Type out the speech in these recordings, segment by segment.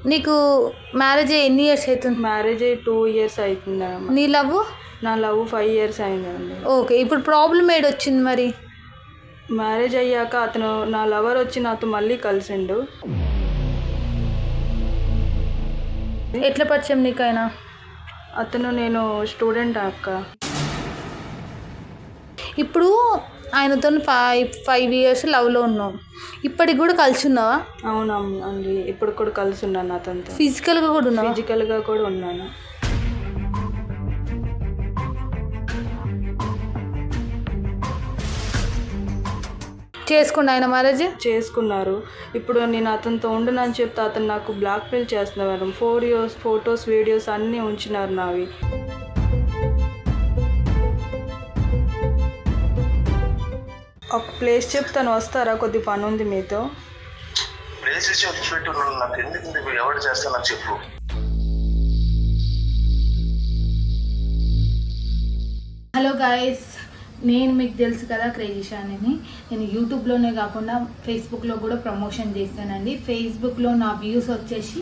నీకు మ్యారేజ్ ఎన్ని ఇయర్స్ అవుతుంది? మ్యారేజ్ 2 years అవుతుంది. నీ లవ్? నా లవ్ 5 years అయిందండి. ఓకే, ఇప్పుడు ప్రాబ్లం ఏడొచ్చింది మరి? మ్యారేజ్ అయ్యాక అతను నా లవర్ వచ్చి నాతో మళ్ళీ కలిసిండు. ఎట్లా పరిచయం నీకైనా? అతను నేను స్టూడెంట్ అక్క. ఇప్పుడు ఆయనతో 5 years లవ్లో ఉన్నావు, ఇప్పటికి కూడా కలిసి ఉన్నావా? అవునండి, ఇప్పుడు కూడా కలిసి ఉన్నాను అతనితో. ఫిజికల్గా కూడా ఉన్నావా? ఫిజికల్గా కూడా ఉన్నాను. చేసుకుండా ఆయన మ్యారేజ్ చేసుకున్నారు. ఇప్పుడు నేను అతనితో ఉండనని చెప్తే అతను నాకు బ్లాక్మెయిల్ చేస్తున్నారు. 4 years ఫొటోస్ వీడియోస్ అన్నీ ఉంచినారు నావి. ఒక ప్లేస్ చెప్తాను, వస్తారా? కొద్ది పని ఉంది మీతో. హలో గాయస్, నేను మీకు తెలుసు కదా క్రేజీ షానిని. నేను యూట్యూబ్లోనే కాకుండా ఫేస్బుక్లో కూడా ప్రమోషన్ చేస్తానండి. ఫేస్బుక్లో నా వ్యూస్ వచ్చేసి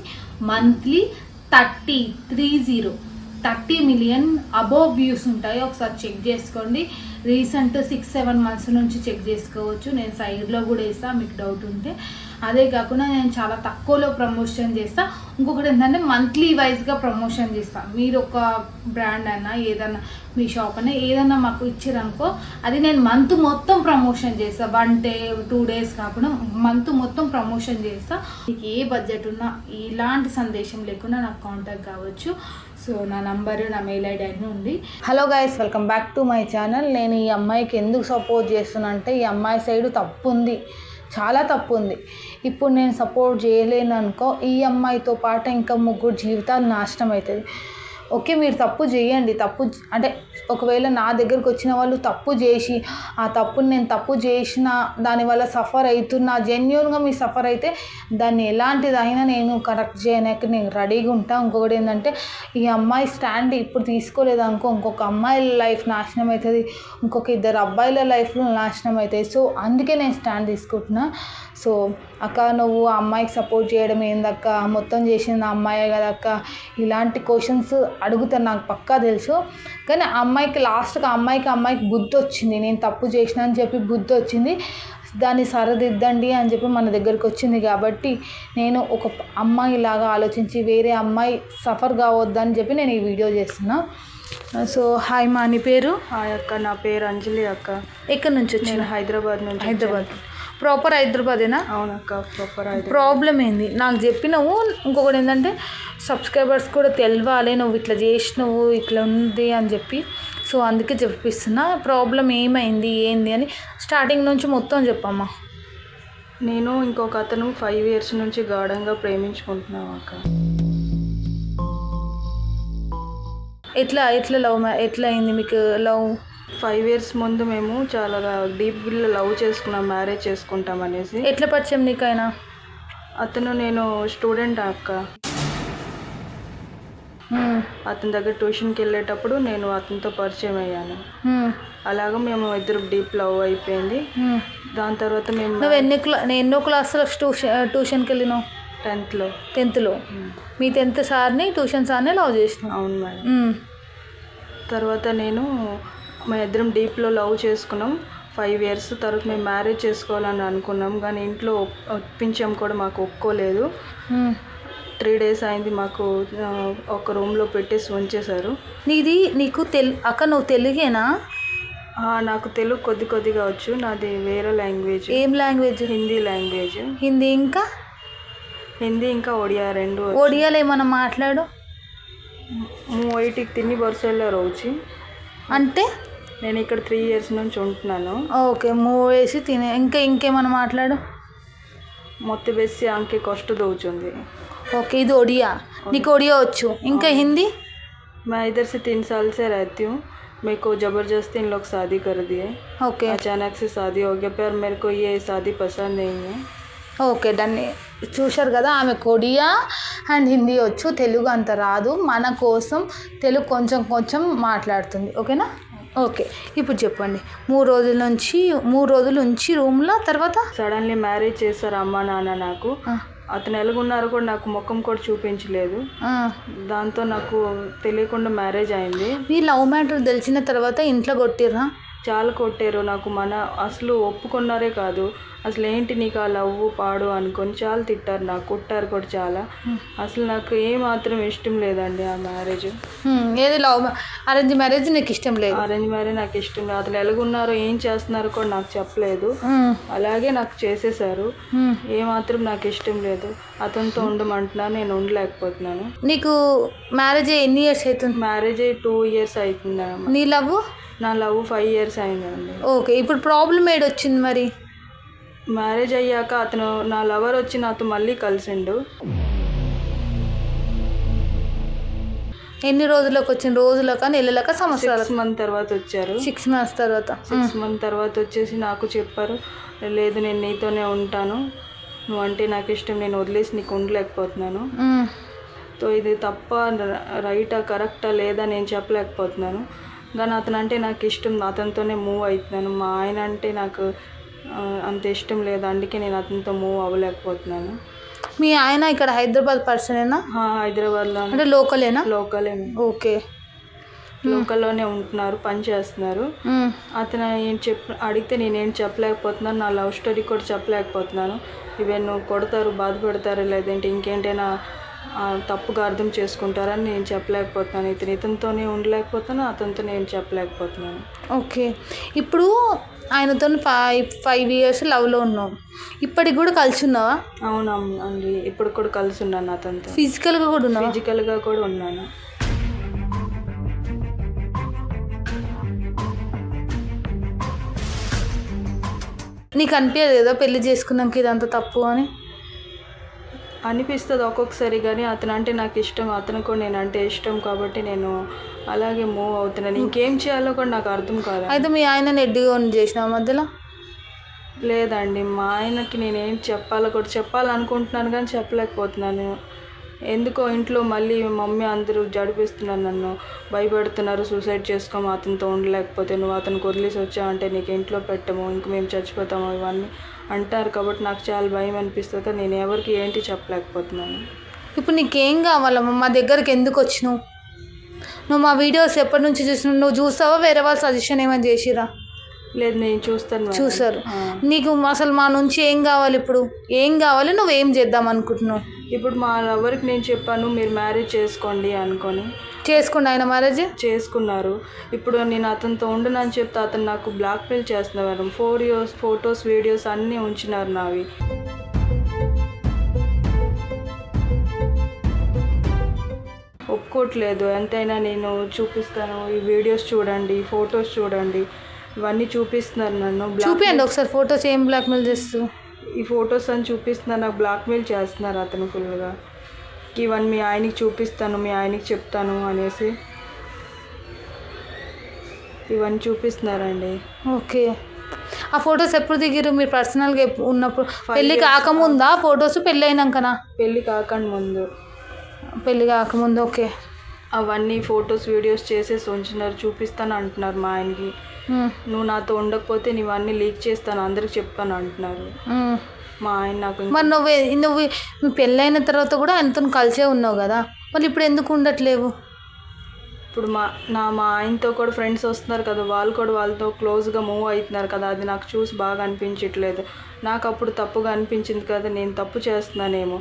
మంత్లీ 30 మిలియన్ అబోవ్ వ్యూస్ ఉంటాయి. ఒకసారి చెక్ చేసుకోండి. రీసెంట్ 6-7 months నుంచి చెక్ చేసుకోవచ్చు. నేను సైడ్లో కూడా వేస్తాను మీకు డౌట్ ఉంటే. అదే కాకుండా నేను చాలా తక్కువలో ప్రమోషన్ చేస్తాను. ఇంకొకటి ఏంటంటే మంత్లీ వైజ్గా ప్రమోషన్ చేస్తాను. మీరు ఒక బ్రాండ్ అయినా ఏదన్నా మీ షాప్ అయినా ఏదన్నా మాకు ఇచ్చారనుకో, అది నేను మంత్ మొత్తం ప్రమోషన్ చేస్తాను. 1 day 2 days కాకుండా మంత్ మొత్తం ప్రమోషన్ చేస్తాను. మీకు ఏ బడ్జెట్ ఉన్నా ఇలాంటి సందేశం లేకుండా నాకు కాంటాక్ట్ కావచ్చు. సో నా నంబరు, నా మెయిల్ ఐడి అన్నీ ఉంది. Hello guys, welcome back to my channel. నేను ఈ అమ్మాయికి ఎందుకు సపోర్ట్ చేస్తున్నా అంటే, ఈ అమ్మాయి సైడు తప్పు ఉంది, చాలా తప్పు ఉంది. ఇప్పుడు నేను సపోర్ట్ చేయలేను అనుకో, ఈ అమ్మాయితో పాటు ఇంకా 3 జీవితాలు నాశనం అవుతుంది. ఓకే, మీరు తప్పు చేయండి. తప్పు అంటే ఒకవేళ నా దగ్గరకు వచ్చిన వాళ్ళు తప్పు చేసి, ఆ తప్పుని నేను తప్పు చేసిన దానివల్ల సఫర్ అవుతున్నా, జెన్యున్గా మీరు సఫర్ అయితే దాన్ని ఎలాంటిదైనా నేను కరెక్ట్ చేయడానికి నేను రెడీగా ఉంటాను. ఇంకొకటి ఏంటంటే, ఈ అమ్మాయి స్టాండ్ ఇప్పుడు తీసుకోలేదు అనుకో, ఇంకొక అమ్మాయి లైఫ్ నాశనం అవుతుంది, ఇంకొక 2 అబ్బాయిల లైఫ్లో నాశనం అవుతాయి. సో అందుకే నేను స్టాండ్ తీసుకుంటున్నా. సో అక్క, నువ్వు ఆ అమ్మాయికి సపోర్ట్ చేయడం ఏందక్క, మొత్తం చేసింది ఆ అమ్మాయే కదక్క, ఇలాంటి క్వశ్చన్స్ అడుగుతారు నాకు పక్కా తెలుసు. కానీ ఆ అమ్మాయికి లాస్ట్గా అమ్మాయికి బుద్ధి వచ్చింది. నేను తప్పు చేసిన అని చెప్పి బుద్ధి వచ్చింది. దాన్ని సరిదిద్దండి అని చెప్పి మన దగ్గరికి వచ్చింది. కాబట్టి నేను ఒక అమ్మాయిలాగా ఆలోచించి వేరే అమ్మాయి సఫర్ కావద్దని చెప్పి నేను ఈ వీడియో చేస్తున్నా. సో హాయ్ మా, నీ పేరు? హాయ్ అక్క, నా పేరు అంజలి అక్క. ఎక్కడి నుంచి వచ్చి? నేను హైదరాబాద్ నుంచి. హైదరాబాద్ ప్రాపర్ హైదరాబాదేనా? అవునక్క, ప్రాపర్ హైదరాబాద్. ప్రాబ్లం ఏంది నాకు చెప్పినావు. ఇంకొకటి ఏంటంటే, సబ్స్క్రైబర్స్ కూడా తెలియాలి నువ్వు ఇట్లా చేసినావు, ఇట్లా ఉంది అని చెప్పి. సో అందుకే చెప్పిస్తున్నా. ప్రాబ్లం ఏమైంది ఏంది అని స్టార్టింగ్ నుంచి మొత్తం చెప్పమ్మా. నేను ఇంకొక అతను 5 years నుంచి గాఢంగా ప్రేమించుకుంటున్నావు అక్క. ఎట్లా ఎట్లా అయింది మీకు లవ్? 5 years ముందు మేము చాలా డీప్గా లవ్ చేసుకున్నాం, మ్యారేజ్ చేసుకుంటాం అనేసి. ఎట్లా పరిచయం నీకైనా? అతను నేను స్టూడెంట్ అక్క. అతని దగ్గర ట్యూషన్కి వెళ్ళేటప్పుడు నేను అతనితో పరిచయం అయ్యాను. అలాగా మేము ఇద్దరు డీప్ లవ్ అయిపోయింది. దాని తర్వాత మేము ఎన్నో క్లాసులో ట్యూషన్కి వెళ్ళినావు? 10th లో మీ 10th సార్ని, ట్యూషన్ సార్ని లవ్ చేసినావు? అవును మేడం. తర్వాత మా ఇద్దరం డీప్లో లవ్ చేసుకున్నాం. 5 years తర్వాత మేము మ్యారేజ్ చేసుకోవాలని అనుకున్నాం, కానీ ఇంట్లో ఒప్పించాం కూడా, మాకు ఒప్పుకోలేదు. 3 days అయింది, మాకు ఒక రూమ్లో పెట్టేసి ఉంచేశారు. నీకు అక్క నువ్వు తెలుగేనా? నాకు తెలుగు కొద్దిగా వచ్చు. నాది వేరే లాంగ్వేజ్. ఏం లాంగ్వేజ్? హిందీ లాంగ్వేజ్. హిందీ ఇంకా ఒడియా 2. ఒడియాలో ఏమన్నా మాట్లాడు. మొయిటికి తిని బర్సెల్లో రହୁచి అంటే నేను ఇక్కడ 3 years నుంచి ఉంటున్నాను. ఓకే, వేసి తినే. ఇంకేమన్నా మాట్లాడు. మొత్తం బెస్సి అంకే కష్ట దౌచుంది. ఓకే, ఇది ఒడియా. నీకు ఒడియా వచ్చు. ఇంకా హిందీ? मैं इधर से 3 साल से रहती हूँ. मेरे को ज़बरदस्ती इन लोग शादी कर दिए. ओके, अचानक से शादी हो गया, पर मेरे को ये शादी पसंद नहीं है. Okay done. చూశారు కదా, ఆమె ఒడియా అండ్ హిందీ వచ్చు, తెలుగు అంత రాదు. మన కోసం తెలుగు కొంచెం మాట్లాడుతుంది. ఓకేనా? ఓకే, ఇప్పుడు చెప్పండి. 3 రోజుల నుంచి రూమ్లో, తర్వాత సడన్లీ మ్యారేజ్ చేస్తారు అమ్మ నాన్న నాకు. అతను ఎలాగున్నారో కూడా నాకు ముఖం కూడా చూపించలేదు. దాంతో నాకు తెలియకుండా మ్యారేజ్ అయింది. మీ లవ్ మ్యాటర్ తెలిసిన తర్వాత ఇంట్లో కొట్టిర్రా? చాలా కొట్టారు. నాకు అసలు ఒప్పుకున్నారే కాదు, అసలు ఏంటి నీకు ఆ లవ్ పాడు అనుకొని చాలా తిట్టారు, నాకు కొట్టారు కూడా చాలా. అసలు నాకు ఏమాత్రం ఇష్టం లేదండి ఆ మ్యారేజ్. ఏది అరేంజ్ మ్యారేజ్ నీకు ఇష్టం లేదు? అరేంజ్ మ్యారేజ్ నాకు ఇష్టం లేదు. అతను ఎలాగున్నారో ఏం చేస్తున్నారో కూడా నాకు చెప్పలేదు, అలాగే నాకు చేసేసారు. ఏమాత్రం నాకు ఇష్టం లేదు. అతనితో ఉండమంటున్నాను, నేను ఉండలేకపోతున్నాను. నీకు మ్యారేజ్ ఎన్ని ఇయర్స్ అవుతుంది? మ్యారేజ్ 2 years అవుతుంది. నీ లవ్? నా లవ్ 5 years అయిందండి. ఓకే, ఇప్పుడు ప్రాబ్లం ఏడు వచ్చింది మరి? మ్యారేజ్ అయ్యాక అతను నా లవర్ వచ్చి నాతో మళ్ళీ కలిసిండు. ఎన్ని రోజులకు వచ్చిన? రోజులక, నెలలక, సంవత్సరాలు? 6 months తర్వాత వచ్చారు. 6 months తర్వాత? 6 months తర్వాత వచ్చేసి నాకు చెప్పారు, లేదు నేను నీతోనే ఉంటాను, నువ్వు అంటే నాకు ఇష్టం, నేను వదిలేసి నీకు ఉండలేకపోతున్నాను. సో ఇది తప్ప రైటా కరెక్టా లేదా నేను చెప్పలేకపోతున్నాను. కానీ అతను అంటే నాకు ఇష్టం, అతనితోనే మూవ్ అవుతున్నాను. మా ఆయన అంటే నాకు అంత ఇష్టం లేదు, అందుకే నేను అతనితో మూవ్ అవ్వలేకపోతున్నాను. మీ ఆయన ఇక్కడ హైదరాబాద్ పర్సనేనా? హైదరాబాద్లో. అంటే లోకలేనా? లోకలే. ఓకే, లోకల్లోనే ఉంటున్నారు, పని చేస్తున్నారు. అతను ఏం అడిగితే నేనేం చెప్పలేకపోతున్నాను, నా లవ్ స్టోరీ కూడా చెప్పలేకపోతున్నాను. ఈవెన్ కొడతారు, బాధపడతారు, లేదంటే ఇంకేంటైనా తప్పుగా అర్థం చేసుకుంటారని నేను చెప్పలేకపోతున్నాను. ఇతనితోనే ఉండలేకపోతున్నాను, అతనితో నేను చెప్పలేకపోతున్నాను. ఓకే, ఇప్పుడు ఆయనతో 5 years లవ్లో ఉన్నావు, ఇప్పటికి కూడా కలిసి ఉన్నావా? అవునండి, ఇప్పుడు కూడా కలిసి ఉన్నాను అతనితో. ఫిజికల్గా కూడా ఉన్నావా? ఫిజికల్గా కూడా ఉన్నాను. నీకు అనిపించదు కదా పెళ్లి చేసుకున్నాక ఇదంతా తప్పు అని? అనిపిస్తుంది ఒక్కొక్కసారి, కానీ అతను అంటే నాకు ఇష్టం, అతను కూడా నేను అంటే ఇష్టం కాబట్టి నేను అలాగే మూవ్ అవుతున్నాను. ఇంకేం చేయాలో కూడా నాకు అర్థం కాదు. అయితే మీ ఆయన ఎడ్డిగా చేసిన మధ్యలో? లేదండి, మా ఆయనకి నేనేం చెప్పాలనుకుంటున్నాను కానీ చెప్పలేకపోతున్నాను. ఎందుకో ఇంట్లో మళ్ళీ మమ్మీ అందరూ జడిపిస్తున్నారు, నన్ను భయపెడుతున్నారు, సూసైడ్ చేసుకోము అతనితో ఉండలేకపోతే, నువ్వు అతనికి వదిలేసి వచ్చావంటే నీకు ఇంట్లో పెట్టము, ఇంక మేము చచ్చిపోతాము, ఇవన్నీ అంటారు. కాబట్టి నాకు చాలా భయం అనిపిస్తుంది, కానీ నేను ఎవరికి ఏంటి చెప్పలేకపోతున్నాను. ఇప్పుడు నీకేం కావాలమ్మా? మా దగ్గరికి ఎందుకు వచ్చినావు? నువ్వు మా వీడియోస్ ఎప్పటి నుంచి చూసినావు? నువ్వు చూస్తావా? వేరే వాళ్ళు సజెషన్ ఏమైనా చేసిరా? లేదు, నేను చూస్తాను. చూసారు. నీకు అసలు మా నుంచి ఏం కావాలి? ఇప్పుడు ఏం కావాలి? నువ్వేం చేద్దాం అనుకుంటున్నావు? ఇప్పుడు మా లవర్కి నేను చెప్పాను, మీరు మ్యారేజ్ చేసుకోండి అనుకొని. చేసుకోండి. ఆయన మ్యారేజ్ చేసుకున్నారు. ఇప్పుడు నేను అతనితో ఉండనని చెప్తే అతను నాకు బ్లాక్మెయిల్ చేస్తున్నారు. 4 years ఫొటోస్, వీడియోస్ అన్నీ ఉంచినారు నావి. ఒప్పుకోవట్లేదు. ఎంతైనా నేను చూపిస్తాను, ఈ వీడియోస్ చూడండి, ఫొటోస్ చూడండి, ఇవన్నీ చూపిస్తున్నారు నన్ను. చూపించండి ఒకసారి ఫొటోస్. ఏం బ్లాక్మెయిల్ చేస్తూ? ఈ ఫొటోస్ అని చూపిస్తున్నారు, నాకు బ్లాక్మెయిల్ చేస్తున్నారు అతను ఫుల్గా. ఇవన్నీ మీ ఆయనకి చూపిస్తాను, మీ ఆయనకి చెప్తాను అనేసి ఇవన్నీ చూపిస్తున్నారండి. ఓకే, ఆ ఫొటోస్ ఎప్పుడు దిగిరు మీరు పర్సనల్గా ఉన్నప్పుడు? పెళ్ళి కాకముందా ఫొటోస్? పెళ్ళి అయినాకనా? పెళ్ళి కాకుండా ముందు. పెళ్ళి కాకముందు. ఓకే, అవన్నీ ఫొటోస్, వీడియోస్ చేసేసి ఉంచినారు, చూపిస్తాను అంటున్నారు మా ఆయనకి. నువ్వు నాతో ఉండకపోతే నీవన్నీ లీక్ చేస్తాను, అందరికి చెప్తాను అంటున్నారు మా ఆయన. నాకు మరి నువ్వు మీ పెళ్ళైన తర్వాత కూడా ఆయనతో కలిసే ఉన్నావు కదా, మరి ఇప్పుడు ఎందుకు ఉండట్లేవు? ఇప్పుడు మా ఆయనతో కూడా ఫ్రెండ్స్ వస్తున్నారు కదా, వాళ్ళు కూడా వాళ్ళతో క్లోజ్గా మూవ్ అవుతున్నారు కదా, అది నాకు చూసి బాగా అనిపించట్లేదు. నాకు అప్పుడు తప్పుగా అనిపించింది కదా, నేను తప్పు చేస్తున్నానేమో.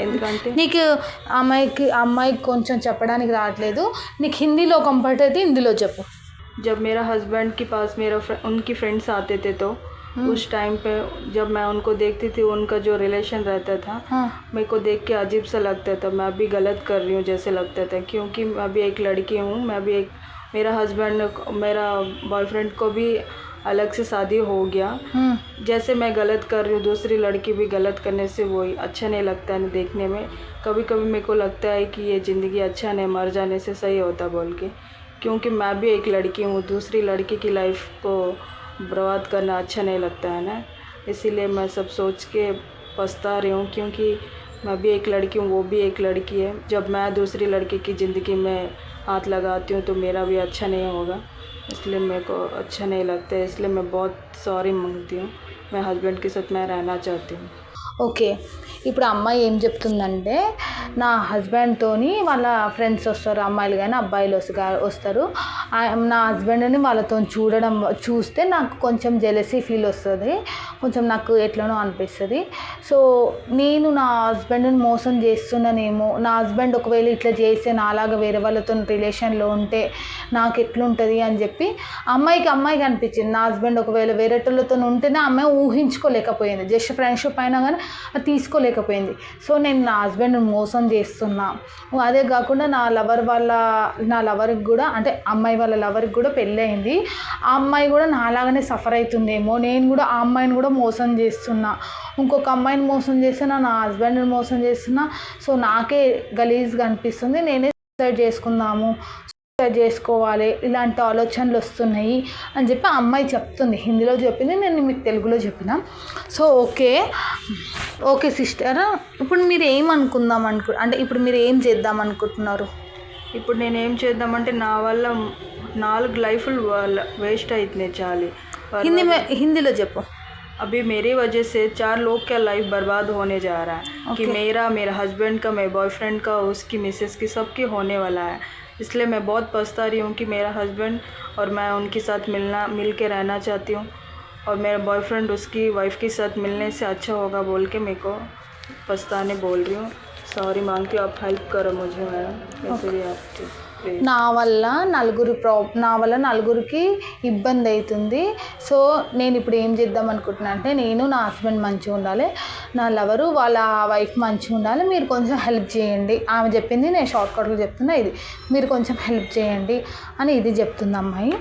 ఎందుకంటే నీకు అమ్మాయికి కొంచెం చెప్పడానికి రావట్లేదు, నీకు హిందీలో కంఫర్ట్ అయితే హిందీలో చెప్పు. जब मेरा हस्बैंड के पास उनकी फ्रेंड्स आते थे तो उस टाइम पे जब मैं उनको देखती थी, उनका जो रिलेशन रहता था, मेरे को देख के अजीब सा लगता था, मैं भी गलत कर रही हूँ जैसे लगता था, क्योंकि मैं भी एक लड़की हूँ, मेरा हस्बैंड, मेरा बॉयफ्रेंड को भी अलग से शादी हो गया, जैसे मैं गलत कर रही हूँ दूसरी लड़की भी गलत करने से वही अच्छा नहीं लगता है देखने में. कभी कभी मेरे को लगता है कि ये ज़िंदगी अच्छा नहीं, मर जाने से सही होता बोल के, क्योंकि मैं भी एक लड़की हूँ, दूसरी लड़की की लाइफ को बर्बाद करना अच्छा नहीं लगता है ना. इसीलिए मैं सब सोच के पछता रही हूँ, क्योंकि मैं भी एक लड़की हूँ, वो भी एक लड़की है. जब मैं दूसरी लड़की की ज़िंदगी में हाथ लगाती हूँ तो मेरा भी अच्छा नहीं होगा, इसलिए मेरे को अच्छा नहीं लगता है. इसलिए मैं बहुत सॉरी मांगती हूँ. मैं हस्बैंड के साथ मैं रहना चाहती हूँ. ఓకే, ఇప్పుడు అమ్మాయి ఏం చెప్తుందంటే నా హస్బెండ్తోని వాళ్ళ ఫ్రెండ్స్ వస్తారు, అమ్మాయిలు కానీ అబ్బాయిలు వస్తారు. నా హస్బెండ్ని వాళ్ళతో చూస్తే నాకు కొంచెం జెలసీ ఫీల్ వస్తుంది, కొంచెం నాకు ఎట్లనో అనిపిస్తుంది. సో నేను నా హస్బెండ్ని మోసం చేస్తున్నానేమో, నా హస్బెండ్ ఒకవేళ ఇట్లా చేస్తే నాలాగా వేరే వాళ్ళతో రిలేషన్లో ఉంటే నాకు ఎట్లుంటుంది అని చెప్పి అమ్మాయికి అనిపించింది. నా హస్బెండ్ ఒకవేళ వేరేటోళ్ళతో ఉంటేనే అమ్మాయి ఊహించుకోలేకపోయింది, జస్ట్ ఫ్రెండ్షిప్ అయినా కానీ అది తీసుకోలేకపోయింది. సో నేను నా హస్బెండ్ని మోసం చేస్తున్నా. అదే కాకుండా నా లవర్కి కూడా, అంటే అమ్మాయి వాళ్ళ లవర్కి కూడా పెళ్ళి అయింది. ఆ అమ్మాయి కూడా నాలాగానే సఫర్ అవుతుందేమో, నేను కూడా ఆ అమ్మాయిని కూడా మోసం చేస్తున్నా, ఇంకొక అమ్మాయిని మోసం చేస్తున్నా, నా హస్బెండ్ని మోసం చేస్తున్నా. సో నాకే గలీజ్గా అనిపిస్తుంది, నేనే సూసైడ్ చేసుకోవాలి, ఇలాంటి ఆలోచనలు వస్తున్నాయి అని చెప్పి ఆ అమ్మాయి చెప్తుంది. హిందీలో చెప్పింది, నేను మీకు తెలుగులో చెప్పిన. సో ఓకే సిస్టర్, ఇప్పుడు మీరు అంటే ఇప్పుడు మీరు ఏం చేద్దాం అనుకుంటున్నారు? ఇప్పుడు నేనేం చేద్దామంటే నా వల్ల 4 లైఫ్లు వేస్ట్ అవుతున్నాయి చాలు. హిందీలో చెప్పు. अभी मेरी वजह से 4 लोग का लाइफ बर्बाद होने जा रहा है कि मेरा हस्बैंड का, मेरे बॉयफ्रेंड का, उसकी मिसेस की, सबकी होने वाला है. इसलिए मैं बहुत पछता रही हूँ कि मेरा हस्बैंड और मैं उनके साथ मिल के रहना चाहती हूँ, और मेरा बॉयफ्रेंड उसकी वाइफ के साथ मिलने से अच्छा होगा बोल के मेरे को पछताने बोल रही हूँ. सॉरी मांगती हूँ, आप हेल्प करो मुझे मैडम. कैसे भी आप నా వల్ల నలుగురికి ఇబ్బంది అవుతుంది. సో నేను ఇప్పుడు ఏం చేద్దాం అనుకుంటున్నా అంటే, నేను నా హస్బెండ్ మంచిగా ఉండాలి, నా లవరు వాళ్ళ వైఫ్ మంచిగా ఉండాలి, మీరు కొంచెం హెల్ప్ చేయండి. ఆమె చెప్పింది, నేను షార్ట్కట్లో చెప్తున్నా, ఇది మీరు కొంచెం హెల్ప్ చేయండి అని ఇది చెప్తుంది అమ్మాయి.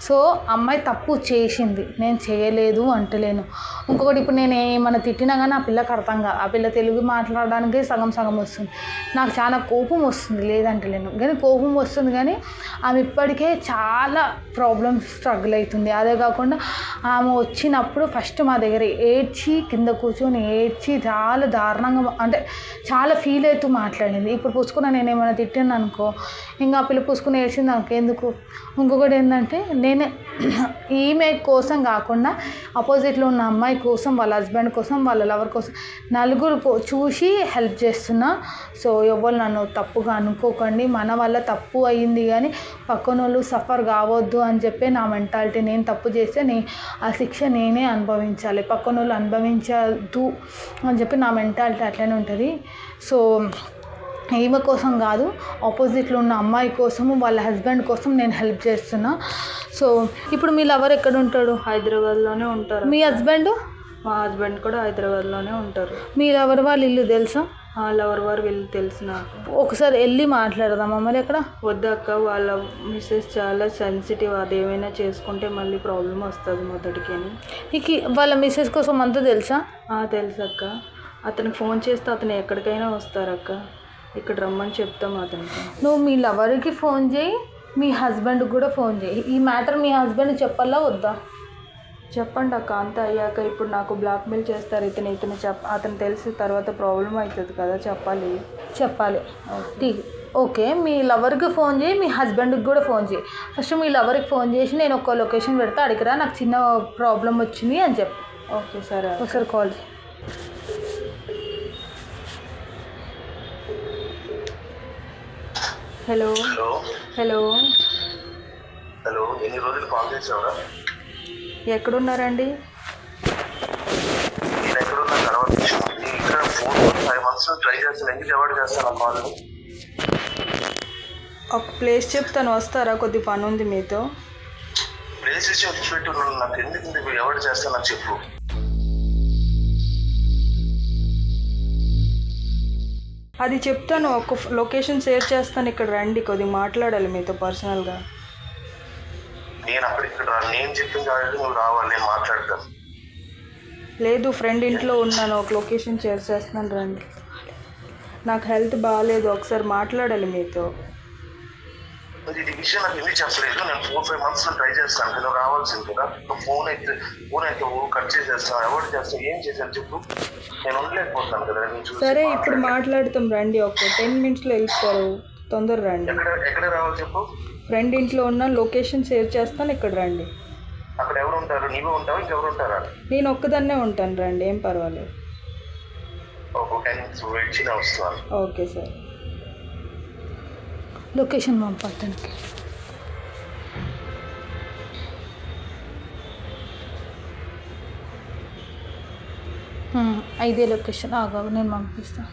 సో అమ్మాయి తప్పు చేసింది, నేను చేయలేదు అంటలేను. ఇంకొకటి, ఇప్పుడు నేను ఏమైనా తిట్టినా కానీ ఆ పిల్లకి అర్థం కాదు, ఆ పిల్ల తెలుగు మాట్లాడడానికి సగం వస్తుంది. నాకు చాలా కోపం వస్తుంది, లేదంటలేను, కానీ కోపం వస్తుంది, కానీ ఆమె ఇప్పటికే చాలా ప్రాబ్లమ్స్ స్ట్రగుల్ అవుతుంది. అదే కాకుండా ఆమె వచ్చినప్పుడు ఫస్ట్ మా దగ్గర ఏడ్చి కింద కూర్చొని చాలా దారుణంగా, అంటే చాలా ఫీల్ అవుతూ మాట్లాడింది. ఇప్పుడు పూసుకున్న నేను ఏమైనా తిట్టాను అనుకో, ఇంకా ఆ పిల్ల పూసుకుని ఏడ్చింది నాకు ఎందుకు. ఇంకొకటి ఏంటంటే, నేనే ఈమె కోసం కాకుండా ఆపోజిట్లో ఉన్న అమ్మాయి కోసం, వాళ్ళ హస్బెండ్ కోసం, వాళ్ళ లవర్ కోసం, నలుగురు చూసి హెల్ప్ చేస్తున్నా. సో ఎవరు నన్ను తప్పుగా అనుకోకండి, మన వల్ల తప్పు అయ్యింది కానీ పక్కన వాళ్ళు సఫర్ కావద్దు అని చెప్పి నా మెంటాలిటీ. నేను తప్పు చేస్తే ఆ శిక్ష నేనే అనుభవించాలి, పక్కన వాళ్ళు అనుభవించద్దు అని చెప్పి నా మెంటాలిటీ అట్లనే ఉంటుంది. సో ఈమె కోసం కాదు, ఆపోజిట్లో ఉన్న అమ్మాయి కోసము, వాళ్ళ హస్బెండ్ కోసం నేను హెల్ప్ చేస్తున్నా. సో ఇప్పుడు మీ లవర్ ఎక్కడ ఉంటాడు? హైదరాబాద్లోనే ఉంటారు. మీ హస్బెండ్? మా హస్బెండ్ కూడా హైదరాబాద్లోనే ఉంటారు. మీ లవర్ వాళ్ళ ఇల్లు తెలుసా? లవర్ వారు వీళ్ళు తెలుసు నాకు. ఒకసారి వెళ్ళి మాట్లాడదామా మరి అక్కడ? వద్దక్క, వాళ్ళ మిస్సెస్ చాలా సెన్సిటివ్, అది ఏమైనా చేసుకుంటే మళ్ళీ ప్రాబ్లం వస్తుంది మొదటికి. నీకు వాళ్ళ మిస్సెస్ కోసం అంతా తెలుసా? తెలుసు అక్క, అతనికి ఫోన్ చేస్తే అతను ఎక్కడికైనా వస్తారక్క, ఇక్కడ రమ్మని చెప్తాం అతనికి. నువ్వు మీ లవర్కి ఫోన్ చేయి, మీ హస్బెండ్కి కూడా ఫోన్ చేయి. ఈ మ్యాటర్ మీ హస్బెండ్ చెప్పాలా వద్దా? చెప్పండి అక్క, అంతా అయ్యాక. ఇప్పుడు నాకు బ్లాక్మెయిల్ చేస్తారు, అతను తెలిసిన తర్వాత ప్రాబ్లం అవుతుంది కదా, చెప్పాలి. ఓకే, మీ లవర్కి ఫోన్ చేయి, మీ హస్బెండ్కి కూడా ఫోన్ చేయి. ఫస్ట్ మీ లవర్కి ఫోన్ చేసి, నేను ఒక లొకేషన్ పెడతా, అడిగిరా, నాకు చిన్న ప్రాబ్లం వచ్చింది అని చెప్పు. ఓకే సరే, ఒకసారి కాల్ చేయి. హలో. ఎన్ని రోజులు కాల్ చేసావురా? ఎక్కడున్నారండి? నేను ఎక్కడున్నా తర్వాత ఇక్కడ 4-5 months ట్రై చేస్తాను, ఎందుకు అవాయిడ్ చేస్తాను కాల్ని? ఒక ప్లేస్ చెప్తాను, వస్తారా? కొద్ది పని ఉంది మీతో. ప్లేస్ ఇచ్చి వచ్చిపెట్టు, నాకు ఎందుకు అవాయిడ్ చేస్తాను నాకు చెప్పు. అది చెప్తాను, ఒక లొకేషన్ షేర్ చేస్తాను, ఇక్కడ రండి, కొద్దిగా మాట్లాడాలి మీతో పర్సనల్గా. నేను ఇక్కడ నేను చెప్పింది కాబట్టి నువ్వు రావాలి, నేను మాట్లాడతాను. లేదు, ఫ్రెండ్ ఇంట్లో ఉన్నాను, ఒక లొకేషన్ షేర్ చేస్తున్నాను, రండి. నాకు హెల్త్ బాగాలేదు, ఒకసారి మాట్లాడాలి మీతో. ఇది విషయం నాకు ఎందుకు చెప్పలేదు? నేను 4-5 months ట్రై చేస్తాను, నువ్వు రావాల్సింది కదా. ఫోన్ అయితే కట్ చేసేస్తాను, అవాయిడ్ చేస్తాను, ఏం చేశాను చెప్పు, నేను ఉండలేకపోతున్నాను కదా. సరే, ఇప్పుడు మాట్లాడతాం, రండి, ఒక 10 minutesలో వెళ్తారు, తొందర రండి. ఎక్కడ రావాలి చెప్పు? ఫ్రెండ్ ఇంట్లో ఉన్న లొకేషన్ షేర్ చేస్తాను, ఇక్కడ రండి. అక్కడ ఎవరు ఉంటారు? నీవే ఉంటావా, ఇంకెవరు ఉంటారా? నేను ఒక్కదాన్నే ఉంటాను, రండి, ఏం పర్వాలేదు. ఒక 10 minutes వెయిట్ చేయని వస్తున్నాను. Okay sir. లొకేషన్ పంపడానికి ఇదే లొకేషన్ ఆగా నేను పంపిస్తాను.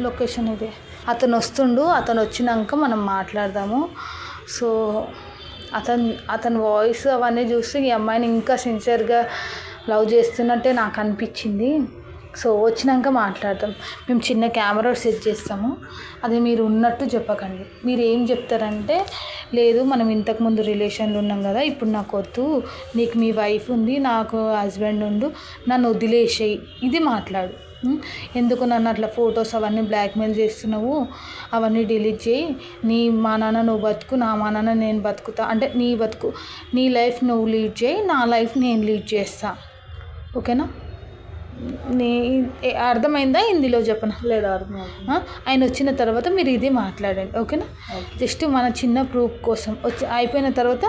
లొకేషన్ ఇదే. అతను వస్తుండు, అతను వచ్చినాక మనం మాట్లాడదాము. సో అతని వాయిస్ అవన్నీ చూసి ఈ అమ్మాయిని ఇంకా సిన్సియర్గా లవ్ చేస్తున్నట్టే నాకు అనిపించింది. సో వచ్చినాక మాట్లాడదాం. మేము చిన్న కెమెరా సెట్ చేస్తాము, అది మీరు ఉన్నట్టు చెప్పకండి. మీరు ఏం చెప్తారంటే, లేదు మనం ఇంతకుముందు రిలేషన్లో ఉన్నాం కదా, ఇప్పుడు నాకు వద్దు, నీకు మీ వైఫ్ ఉంది, నాకు హస్బెండ్ ఉండు, నన్ను వదిలేసేయి, ఇది మాట్లాడు. ఎందుకు నన్ను అట్లా ఫొటోస్ అవన్నీ బ్లాక్మెయిల్ చేస్తున్నావు, అవన్నీ డిలీట్ చేయి, మా నాన్న నువ్వు బతుకు, మా నాన్న నేను బతుకుతా, అంటే నీ బతుకు, నీ లైఫ్ నువ్వు లీడ్ చేయి, నా లైఫ్ నేను లీడ్ చేస్తా. ఓకేనా? అర్థమైందా? హిందీలో చెప్పనా? లేదా అర్థం. ఆయన వచ్చిన తర్వాత మీరు ఇది మాట్లాడండి. ఓకేనా? జస్ట్ మన చిన్న ప్రూఫ్ కోసం అయిపోయిన తర్వాత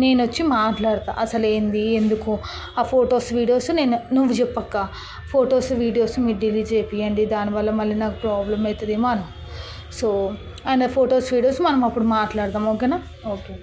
నేను వచ్చి మాట్లాడతా, అసలు ఏంది, ఎందుకు ఆ ఫొటోస్ వీడియోస్ నువ్వు చెప్పక్క, ఫొటోస్ వీడియోస్ మీరు డిలీట్ చేపియండి, దానివల్ల మళ్ళీ నాకు ప్రాబ్లం అవుతుందేమో అను. సో ఆయన ఫొటోస్ వీడియోస్ మనం అప్పుడు మాట్లాడదాం. ఓకేనా? ఓకే.